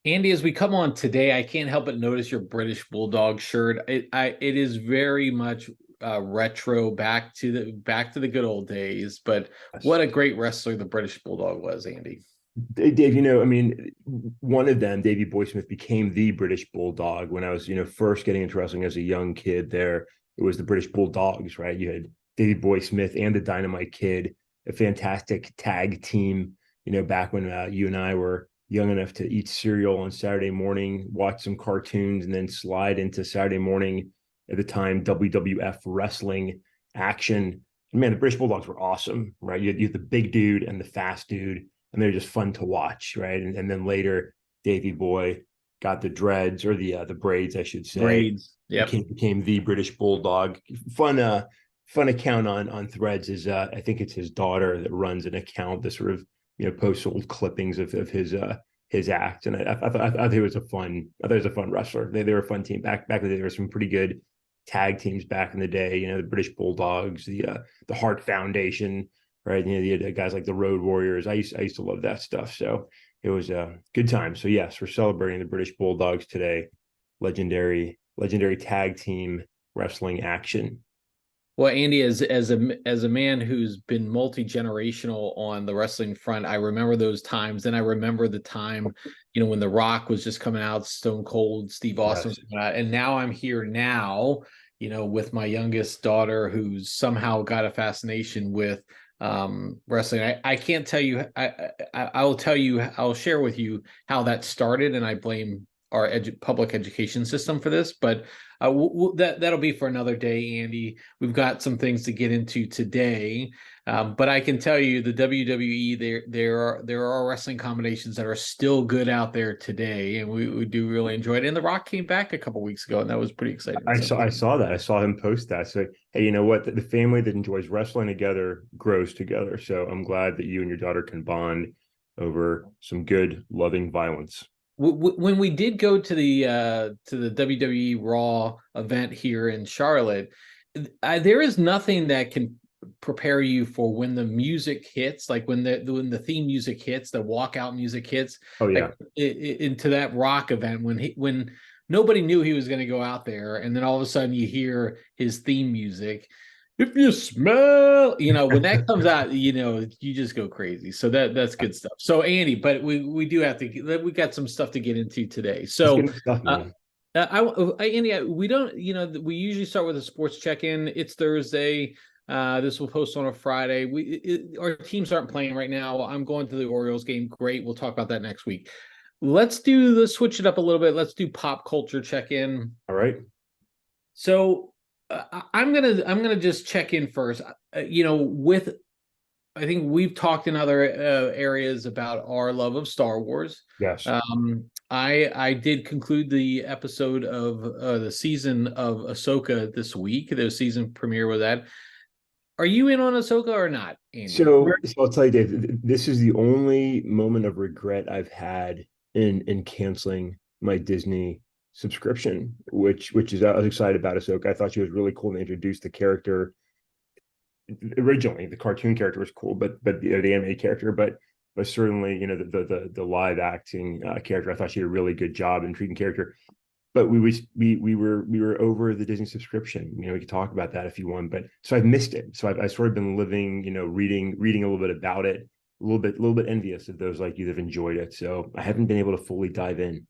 Andy, as we come on today, I can't help but notice your British Bulldog shirt. It is very much retro, back to the good old days. But Yes. what a great wrestler the British Bulldog was, Andy. Dave, I mean, one of them, Davey Boy Smith, became the British Bulldog when I was, first getting into wrestling as a young kid there. It was the British Bulldogs, right? You had Davey Boy Smith and the Dynamite Kid, a fantastic tag team, back when you and I were young enough to eat cereal on Saturday morning, watch some cartoons, and then slide into Saturday morning at the time WWF wrestling action. And man, the British Bulldogs were awesome, right? You had the big dude and the fast dude and they're just fun to watch, right? And then later, Davy Boy got the dreads or the braids, I should say, Braids. Yep. became the British Bulldog. Fun account on Threads is I think it's his daughter that runs an account that sort of posts old clippings of his act, and I thought he was I thought he was a fun wrestler. They were a fun team back in the day. There were some pretty good tag teams back in the day. The British Bulldogs, the Heart Foundation, right? You had guys like the Road Warriors. I used to love that stuff. So it was a good time. So yes, we're celebrating the British Bulldogs today. Legendary tag team wrestling action. Well, Andy, as a man who's been multi-generational on the wrestling front, I remember those times. And I remember the time, when The Rock was just coming out, Stone Cold, Steve Austin Yes. was coming out, and now I'm here now, with my youngest daughter who's somehow got a fascination with wrestling. I can't tell you. I will tell you. I'll share with you how that started, and I blame our public education system for this, but that'll be for another day, Andy. We've got some things to get into today, but I can tell you the WWE there are wrestling combinations that are still good out there today, and we do really enjoy it. And The Rock came back a couple weeks ago, and that was pretty exciting. I So saw that. I saw him post that. So hey, you know what? The family that enjoys wrestling together grows together. So I'm glad that you and your daughter can bond over some good, loving violence. when we did go to the WWE Raw event here in Charlotte, there is nothing that can prepare you for when the music hits, like when the theme music hits, the walkout music hits, Oh like yeah. into that Rock event when nobody knew he was going to go out there, and then all of a sudden you hear his theme music. If you smell, when that comes out, you just go crazy. So that's good stuff. So Andy, but we do have to, we got some stuff to get into today. It's So good stuff, uh, man. Andy, we don't, we usually start with a sports check-in. It's Thursday. This will post on a Friday. Our teams aren't playing right now. I'm going to the Orioles game. Great. We'll talk about that next week. Let's switch it up a little bit. Let's do pop culture check-in. All right. So I'm gonna just check in first. With I think we've talked in other areas about our love of Star Wars. Yes. I did conclude the episode of the season of Ahsoka this week. The season premiere with that. Are you in on Ahsoka or not, Andy? So I'll tell you, Dave, this is the only moment of regret I've had in canceling my Disney subscription, which is I was excited about Ahsoka. I thought she was really cool and they introduced the character originally. The cartoon character was cool, but the animated character, but certainly the live acting character, I thought she did a really good job in treating character. But we were over the Disney subscription. We could talk about that if you want. But so I've missed it. So I've sort of been living, reading a little bit about it, a little bit envious of those like you that have enjoyed it. So I haven't been able to fully dive in.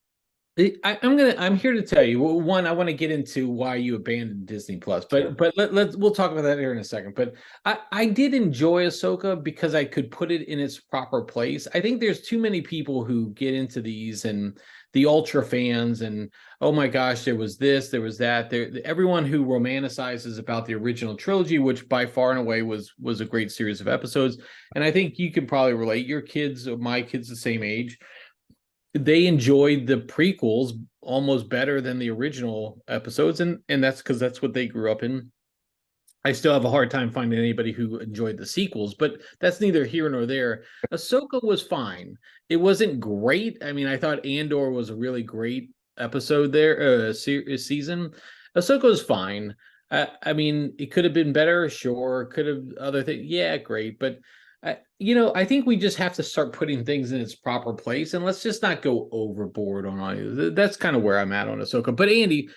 I'm here to tell you. Well, one, I want to get into why you abandoned Disney Plus, Sure. but we'll talk about that here in a second. But I did enjoy Ahsoka because I could put it in its proper place. I think there's too many people who get into these and the ultra fans and oh my gosh, there was this, there was that. Everyone who romanticizes about the original trilogy, which by far and away was a great series of episodes. And I think you can probably relate. Your kids, my kids, the same age, they enjoyed the prequels almost better than the original episodes, and that's because that's what they grew up in. I still have a hard time finding anybody who enjoyed the sequels, but that's neither here nor there. Ahsoka was fine. It wasn't great. I mean, I thought Andor was a really great episode there, season. Ahsoka was fine. I mean, it could have been better, sure. Could have other things, yeah, great. But I think we just have to start putting things in its proper place, and let's just not go overboard on all of it. That's kind of where I'm at on Ahsoka. But Andy,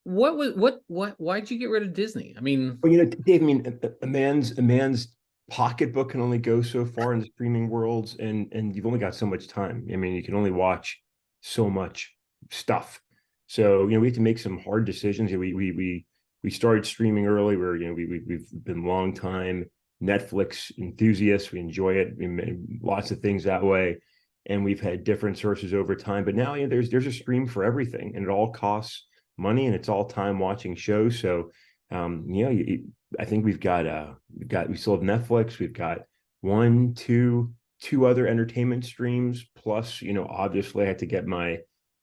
why'd you get rid of Disney? I mean, Well, Dave, I mean, a man's pocketbook can only go so far in the streaming worlds, and you've only got so much time. I mean, you can only watch so much stuff. So, we have to make some hard decisions. We started streaming early. We've been long time Netflix enthusiasts. We enjoy it. We made lots of things that way, and we've had different sources over time. But now, there's a stream for everything, and it all costs money, and it's all time watching shows. So I think we still have Netflix. We've got two other entertainment streams. Plus, obviously I had to get my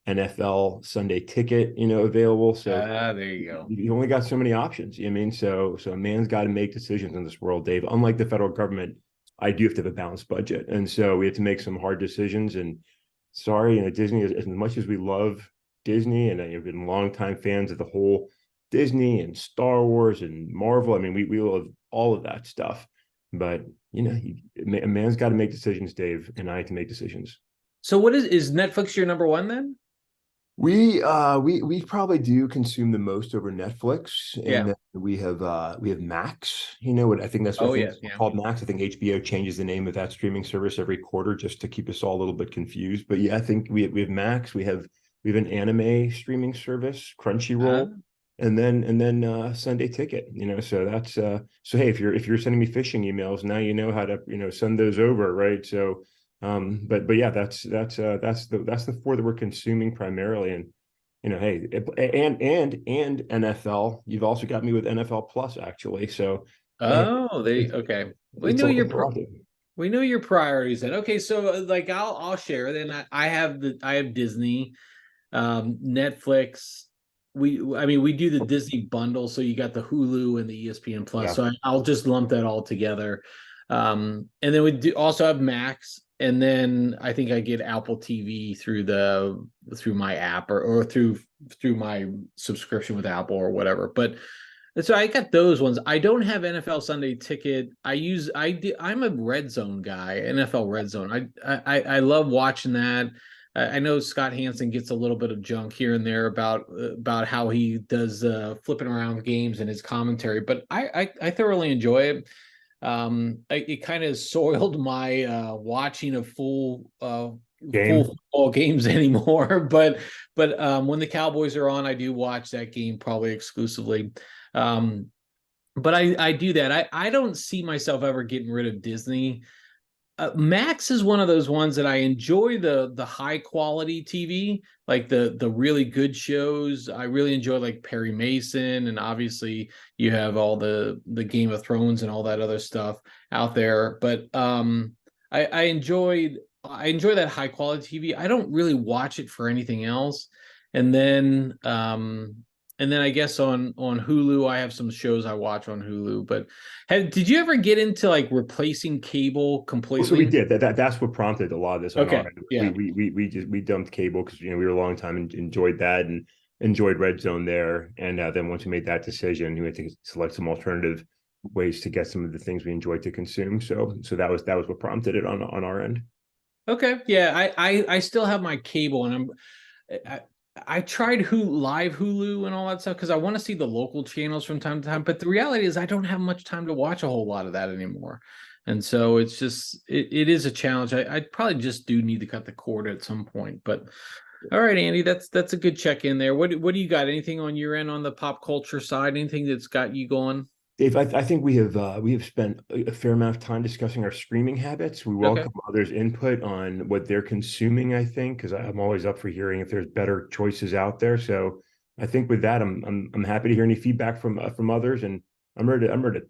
NFL Sunday ticket, available. So there you go. you only got so many options. I mean, so a man's got to make decisions in this world, Dave. Unlike the federal government, I do have to have a balanced budget, and so we have to make some hard decisions. And sorry, Disney, as much as we love Disney, and I've been longtime fans of the whole Disney and Star Wars and Marvel. I mean, we love all of that stuff, but a man's got to make decisions, Dave, and I have to make decisions. So what is Netflix your number one then? We probably do consume the most over Netflix, and Yeah. then we have Max. What I think that's what I Oh think yeah, it's yeah. called, Max. I think HBO changes the name of that streaming service every quarter just to keep us all a little bit confused. But yeah, I think we have Max. We have an anime streaming service, Crunchyroll, and then Sunday Ticket. So that's so hey, if you're sending me phishing emails, now you know how to send those over, right? So but yeah, that's the four that we're consuming primarily. And hey, and NFL. You've also got me with NFL Plus, actually. So hey, Oh, okay. We it's know all your it's all good. we know your priorities then. Okay, so like I'll share then. I have Disney, Netflix. I mean we do the Disney bundle, so you got the Hulu and the ESPN Plus. Yeah, So I'll just lump that all together. And then we do also have Max, and then I think I get Apple TV through my app or through my subscription with Apple or whatever. But so I got those ones. I don't have NFL Sunday Ticket. I'm a Red Zone guy, NFL Red Zone. I love watching that. I know Scott Hansen gets a little bit of junk here and there about how he does flipping around games and his commentary, but I thoroughly enjoy it. It kind of soiled my watching of full game. football games anymore. But when the Cowboys are on, I do watch that game probably exclusively. Um, but I do that. I don't see myself ever getting rid of Disney. Max is one of those ones that I enjoy the high quality TV, like the really good shows. I really enjoy like Perry Mason, and obviously you have all the Game of Thrones and all that other stuff out there. But I enjoy that high quality TV. I don't really watch it for anything else. And then I guess on Hulu, I have some shows I watch on Hulu. But did you ever get into like replacing cable So we completely? did that's what prompted a lot of this on our Okay, end. yeah. We dumped cable because we were a long time and enjoyed that and enjoyed Red Zone there. And then once we made that decision, we had to select some alternative ways to get some of the things we enjoyed to consume. So that was what prompted it on our end. Okay, yeah. I still have my cable, and I, I tried live Hulu and all that stuff because I want to see the local channels from time to time. But the reality is, I don't have much time to watch a whole lot of that anymore, and so it's just it is a challenge. I probably just do need to cut the cord at some point. But all right, Andy, that's a good check in there. What do you got? Anything on your end on the pop culture side? Anything that's got you going? Dave, I think we have spent a fair amount of time discussing our streaming habits. We Okay. welcome others' input on what they're consuming, I think, because I'm always up for hearing if there's better choices out there. So I think with that, I'm happy to hear any feedback from others, and I'm ready to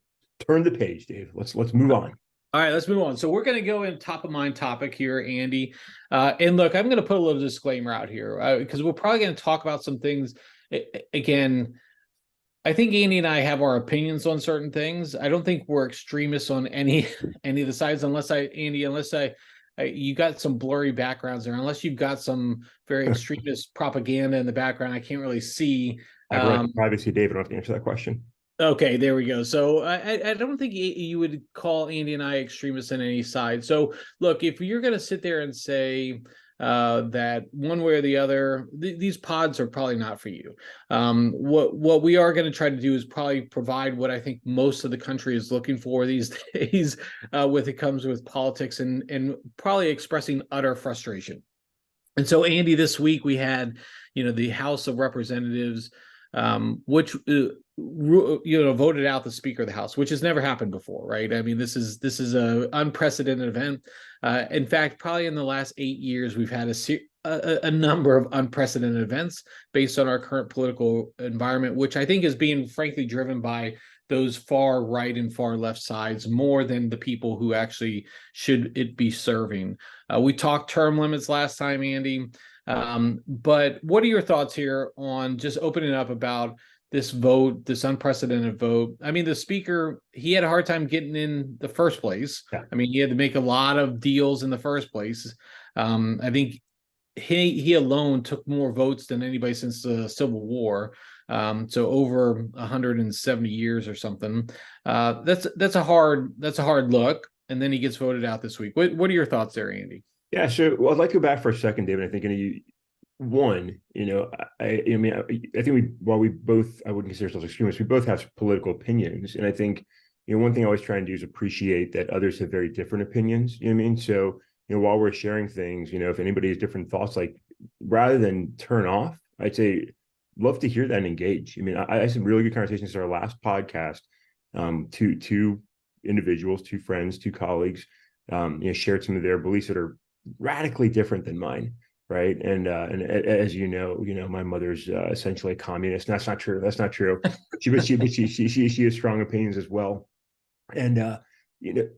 turn the page, Dave. Let's move on. All right, let's move on. So we're going to go in top of mind topic here, Andy. And look, I'm going to put a little disclaimer out here because we're probably going to talk about some things. Again, I think Andy and I have our opinions on certain things. I don't think we're extremists on any of the sides, unless you got some blurry backgrounds there, unless you've got some very extremist propaganda in the background. I can't really see. I have right to privacy, Dave. I don't have to answer that question. Okay, there we go. So I don't think you would call Andy and I extremists on any side. So look, if you're going to sit there and say that one way or the other, these pods are probably not for you. What we are going to try to do is probably provide what I think most of the country is looking for these days, with it comes with politics and probably expressing utter frustration. And so, Andy, this week we had, the House of Representatives, which voted out the Speaker of the House, which has never happened before, right? I mean, this is a unprecedented event. In fact, probably in the last 8 years, we've had a number of unprecedented events based on our current political environment, which I think is being frankly driven by those far right and far left sides more than the people who actually should it be serving. We talked term limits last time, Andy. But what are your thoughts here on just opening up about this vote, this unprecedented vote? I mean, the speaker, he had a hard time getting in the first place. Yeah. I mean, he had to make a lot of deals in the first place. I think he alone took more votes than anybody since the Civil War. So over 170 years or something. That's a hard look. And then he gets voted out this week. What are your thoughts there, Andy? Yeah, so well, I'd like to go back for a second, David. I think I think while we both, I wouldn't consider ourselves extremists, we both have political opinions, and I think one thing I always try and do is appreciate that others have very different opinions. You know what I mean? So while we're sharing things, if anybody has different thoughts, like rather than turn off, I'd say love to hear that and engage. I mean, I had some really good conversations in our last podcast. Two individuals, two friends, two colleagues, shared some of their beliefs that are radically different than mine, right? And as my mother's essentially a communist. And that's not true. That's not true. She has strong opinions as well. And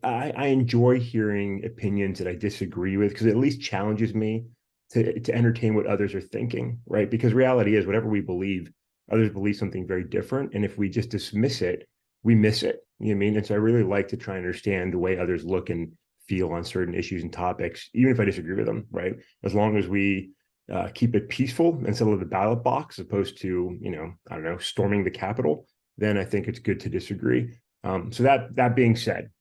I enjoy hearing opinions that I disagree with, because it at least challenges me to entertain what others are thinking, right? Because reality is, whatever we believe, others believe something very different, and if we just dismiss it, we miss it. You know what I mean? And so I really like to try and understand the way others look and feel on certain issues and topics, even if I disagree with them, right? As long as we keep it peaceful and settle the ballot box, as opposed to, I don't know, storming the Capitol, then I think it's good to disagree. So that being said,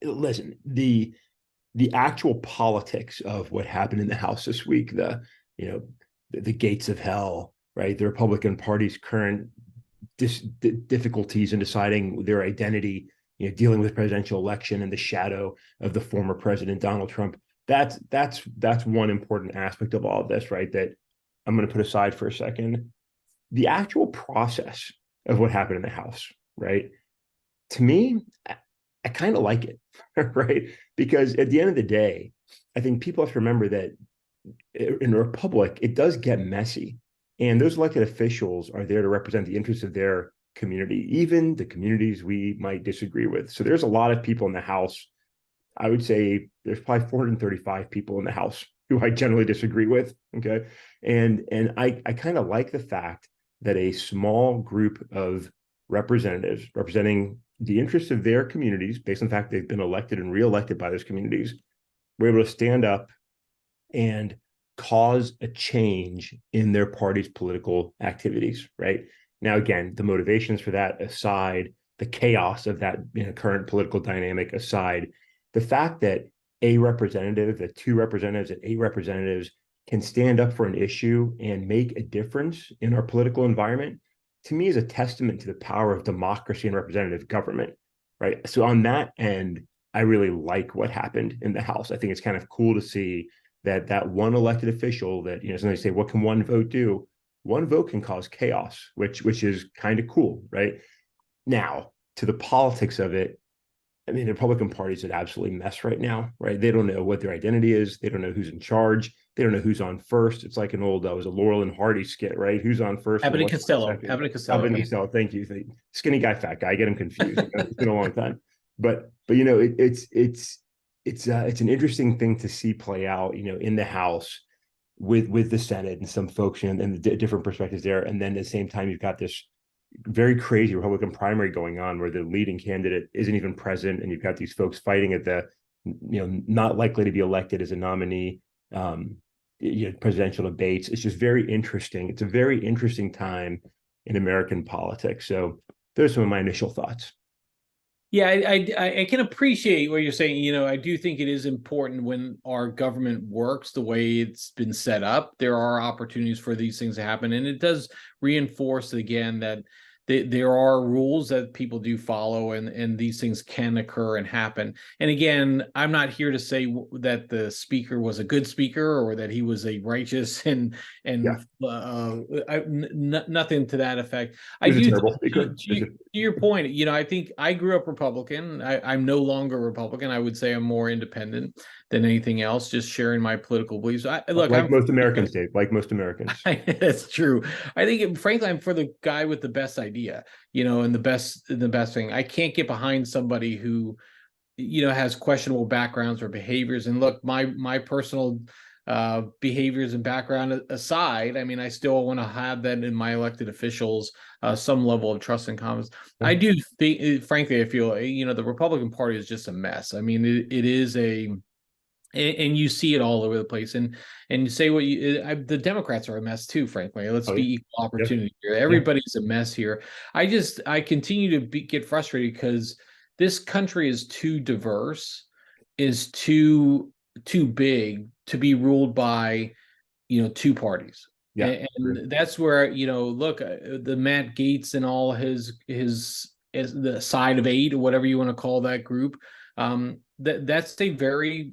listen, the actual politics of what happened in the House this week, the gates of hell, right? The Republican Party's current difficulties in deciding their identity, dealing with presidential election in the shadow of the former president, Donald Trump. That's one important aspect of all of this, right? That I'm going to put aside for a second. The actual process of what happened in the House, right? To me, I kind of like it, right? Because at the end of the day, I think people have to remember that in a republic, it does get messy. And those elected officials are there to represent the interests of their community, even the communities we might disagree with. So there's a lot of people in the House. I would say there's probably 435 people in the House who I generally disagree with. Okay. And I kind of like the fact that a small group of representatives representing the interests of their communities, based on the fact they've been elected and reelected by those communities, were able to stand up and cause a change in their party's political activities, right? Now, again, the motivations for that aside, the chaos of that current political dynamic aside, the fact that a representative, that two representatives, that 8 representatives can stand up for an issue and make a difference in our political environment, to me is a testament to the power of democracy and representative government, right? So on that end, I really like what happened in the House. I think it's kind of cool to see that one elected official that, sometimes say, what can one vote do? One vote can cause chaos, which is kind of cool, right? Now, to the politics of it, I mean, the Republican Party is an absolute mess right now, right? They don't know what their identity is. They don't know who's in charge. They don't know who's on first. It's like an old, was a Laurel and Hardy skit, right? Who's on first? Abbott and Costello. Abbott and Costello. Abbott and Costello. Thank you. Skinny guy, fat guy. I get them confused. It's been a long time, but it's an interesting thing to see play out, in the House with the Senate and some folks, and the different perspectives there. And then at the same time, you've got this very crazy Republican primary going on where the leading candidate isn't even present, and you've got these folks fighting at the, not likely to be elected as a nominee, presidential debates. It's just very interesting. It's a very interesting time in American politics. So those are some of my initial thoughts. Yeah, I can appreciate what you're saying. I do think it is important when our government works the way it's been set up. There are opportunities for these things to happen, and it does reinforce again that there are rules that people do follow, and these things can occur and happen. And again, I'm not here to say that the speaker was a good speaker or that he was a righteous Yeah, and nothing to that effect. he I was a do terrible speaker. to your point, I think I grew up Republican. I'm no longer Republican. I would say I'm more independent than anything else, just sharing my political beliefs. Look, Like I'm most Americans, Dave, like most Americans. that's true. I think, frankly, I'm for the guy with the best idea, and the best thing. I can't get behind somebody who, has questionable backgrounds or behaviors. And look, my personal behaviors and background aside, I mean, I still want to have that in my elected officials, some level of trust and confidence. Yeah. I do think, frankly, I feel, the Republican Party is just a mess. I mean, it is and you see it all over the place. And you say the Democrats are a mess too, frankly. Let's Oh yeah. be equal Yeah. opportunity here. Yeah. Everybody's a mess here. I continue to get frustrated because this country is too diverse, is too big to be ruled by two parties. Yeah. And that's where, look, the Matt Gaetz and all his the side of eight, or whatever you want to call that group, that's a very,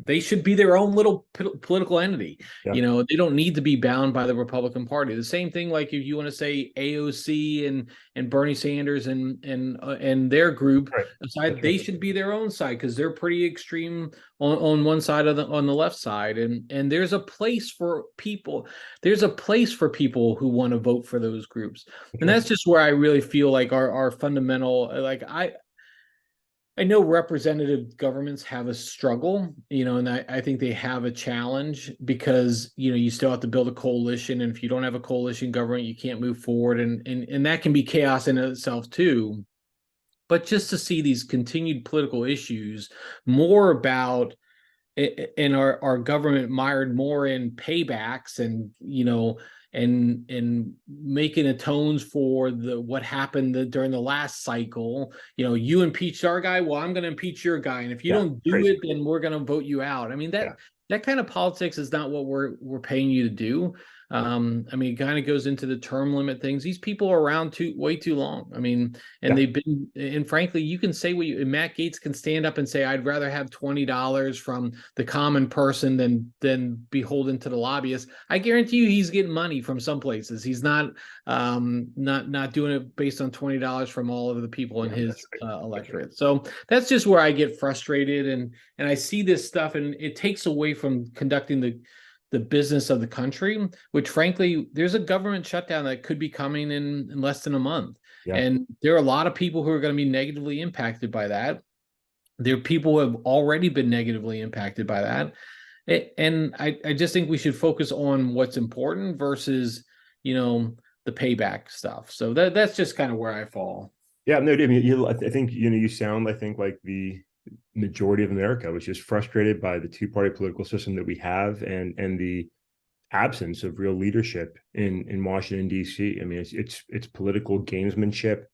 they should be their own little political entity. Yeah. They don't need to be bound by the Republican Party. The same thing, like if you want to say AOC and Bernie Sanders and their group Right. aside, That's they right. should be their own side because they're pretty extreme on one side on the left side. And there's a place for people. There's a place for people who want to vote for those groups. That's And right. that's just where I really feel like our fundamental, like I know representative governments have a struggle, and I think they have a challenge because, you still have to build a coalition. And if you don't have a coalition government, you can't move forward. And that can be chaos in itself too. But just to see these continued political issues more about and our government mired more in paybacks and and making atones for the what happened during the last cycle. You impeached our guy, well, I'm going to impeach your guy, and if you Yeah. don't do Crazy. it, then we're going to vote you out. I mean, Yeah. that kind of politics is not what we're paying you to do. I mean, it kind of goes into the term limit things. These people are around way too long. I mean, and Yeah. and frankly, you can say Matt Gaetz can stand up and say, I'd rather have $20 from the common person than beholden to the lobbyists. I guarantee you he's getting money from some places. He's not doing it based on $20 from all of the people in Yeah. his That's right. That's right. electorate. So that's just where I get frustrated, and I see this stuff, and it takes away from conducting the business of the country, which frankly, there's a government shutdown that could be coming in less than a month. Yeah. And there are a lot of people who are going to be negatively impacted by that. There are people who have already been negatively impacted by that. And I just think we should focus on what's important versus, the payback stuff. So that's just kind of where I fall. Yeah. No, I mean, I think, you sound, I think, like the majority of America, which is frustrated by the two-party political system that we have and the absence of real leadership in Washington, D.C. I mean, it's political gamesmanship,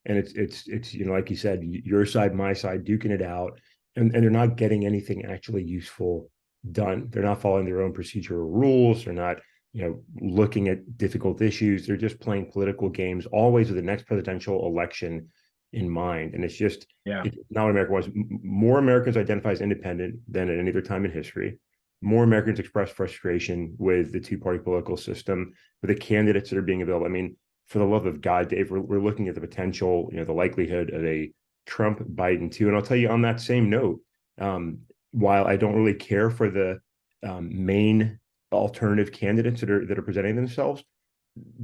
and it's like you said, your side, my side, duking it out, and they're not getting anything actually useful done. They're not following their own procedural rules. They're not looking at difficult issues. They're just playing political games, always with the next presidential election in mind. And it's just it's not what America wants. More Americans identify as independent than at any other time in history. More Americans express frustration with the two-party political system, with the candidates that are being available. I mean, for the love of God, Dave, we're looking at the potential, the likelihood of a Trump Biden too. And I'll tell you on that same note, while I don't really care for the main alternative candidates that are presenting themselves,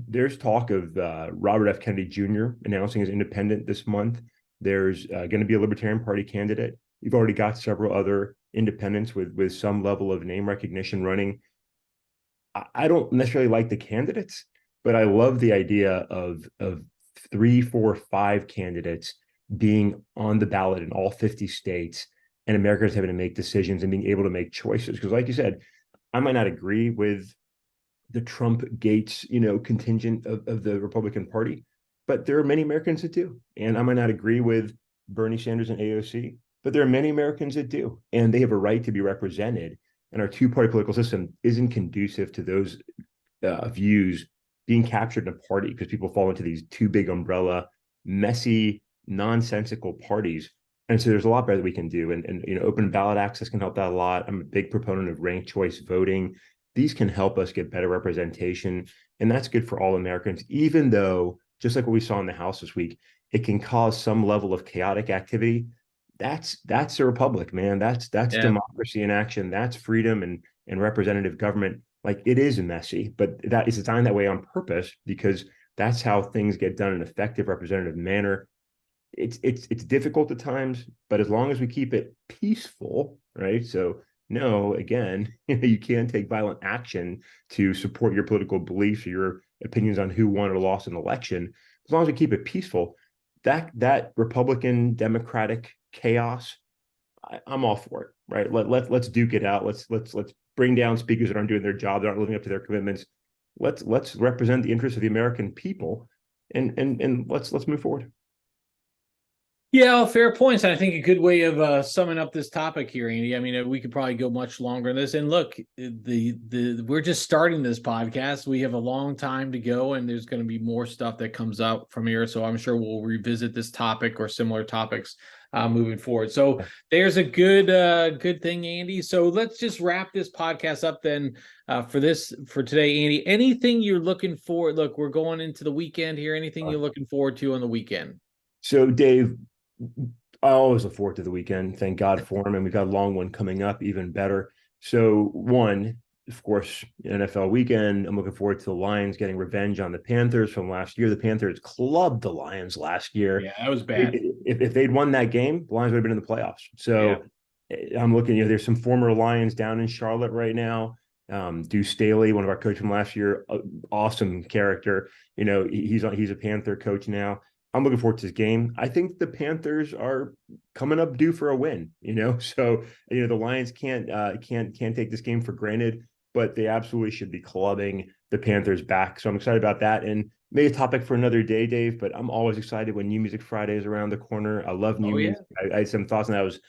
there's talk of Robert F. Kennedy Jr. announcing as independent this month. There's going to be a Libertarian Party candidate. You've already got several other independents with some level of name recognition running. I don't necessarily like the candidates, but I love the idea of 3, 4, 5 candidates being on the ballot in all 50 states, and Americans having to make decisions and being able to make choices. Because, like you said, I might not agree with the Trump Gates, contingent of the Republican Party. But there are many Americans that do. And I might not agree with Bernie Sanders and AOC, but there are many Americans that do. And they have a right to be represented. And our two-party political system isn't conducive to those views being captured in a party, because people fall into these two big umbrella, messy, nonsensical parties. And so there's a lot better that we can do. And open ballot access can help that a lot. I'm a big proponent of ranked choice voting. These can help us get better representation. And that's good for all Americans, even though, just like what we saw in the House this week, it can cause some level of chaotic activity. That's a republic, man. That's Yeah. democracy in action. That's freedom and representative government. Like, it is messy, but that is designed that way on purpose, because that's how things get done in an effective representative manner. It's difficult at times, but as long as we keep it peaceful, right? So no, again, you can take violent action to support your political beliefs or your opinions on who won or lost an election. As long as we keep it peaceful, that Republican Democratic chaos, I'm all for it, right? Let's duke it out. Let's bring down speakers that aren't doing their job, that aren't living up to their commitments. Let's represent the interests of the American people, and let's move forward. Yeah, well, fair points. And I think a good way of summing up this topic here, Andy. I mean, we could probably go much longer on this. And look, the we're just starting this podcast. We have a long time to go, and there's going to be more stuff that comes up from here. So I'm sure we'll revisit this topic or similar topics moving forward. So there's a good thing, Andy. So let's just wrap this podcast up then for today, Andy. Anything you're looking for? Look, we're going into the weekend here. Anything you're looking forward to on the weekend? So, Dave, I always look forward to the weekend. Thank God for him. And we've got a long one coming up, even better. So, one, of course, NFL weekend. I'm looking forward to the Lions getting revenge on the Panthers from last year. The Panthers clubbed the Lions last year. Yeah, that was bad. If they'd won that game, the Lions would have been in the playoffs. So, I'm looking, there's some former Lions down in Charlotte right now. Deuce Staley, one of our coaches from last year, awesome character. He's a Panther coach now. I'm looking forward to this game. I think the Panthers are coming up due for a win, So, the Lions can't take this game for granted, but they absolutely should be clubbing the Panthers back. So I'm excited about that. And maybe a topic for another day, Dave, but I'm always excited when New Music Friday is around the corner. I love new music. I had some thoughts, and I was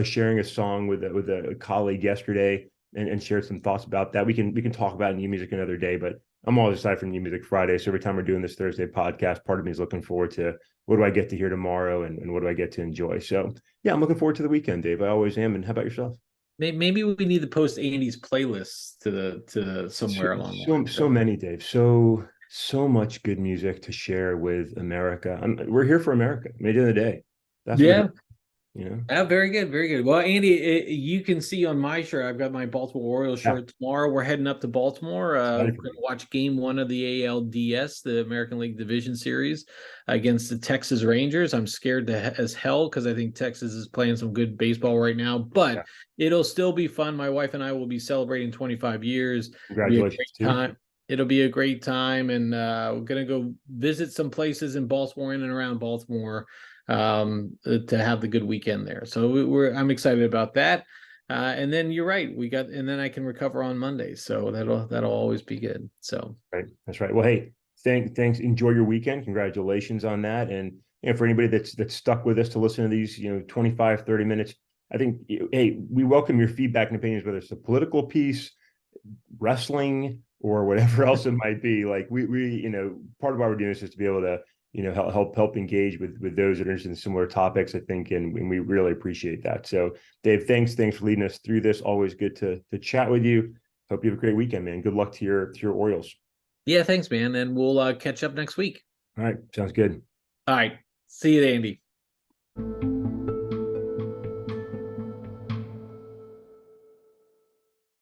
sharing a song with a colleague yesterday, and shared some thoughts about that. We can talk about new music another day, but I'm always excited for New Music Friday. So every time we're doing this Thursday podcast, part of me is looking forward to what do I get to hear tomorrow, and what do I get to enjoy. So yeah, I'm looking forward to the weekend, Dave. I always am. And how about yourself? Maybe we need to post Andy's playlists to somewhere along the line. So many, Dave. So much good music to share with America. We're here for America. At the end of the day, that's yeah. What Very good, very good. Well, Andy, you can see on my shirt, I've got my Baltimore Orioles shirt tomorrow. We're heading up to Baltimore. We're going to watch game one of the ALDS, the American League Division Series, against the Texas Rangers. I'm scared as hell because I think Texas is playing some good baseball right now, but it'll still be fun. My wife and I will be celebrating 25 years. Congratulations, time. It'll be a great time, and we're going to go visit some places in Baltimore, in and around Baltimore, to have the good weekend there. So I'm excited about that. And then you're right, and then I can recover on Monday, so that'll always be good. So that's right. Well, hey, thanks. Enjoy your weekend. Congratulations on that. And for anybody that's stuck with us to listen to these 25 30 minutes, I think, hey, we welcome your feedback and opinions, whether it's a political piece, wrestling, or whatever else it might be. Like, we part of why we're doing this is to be able to help engage with those that are interested in similar topics, I think, and we really appreciate that. So, Dave, thanks for leading us through this. Always good to chat with you. Hope you have a great weekend, man. Good luck to your Orioles. Yeah, thanks, man, and we'll catch up next week. All right, sounds good. All right, see you, Andy.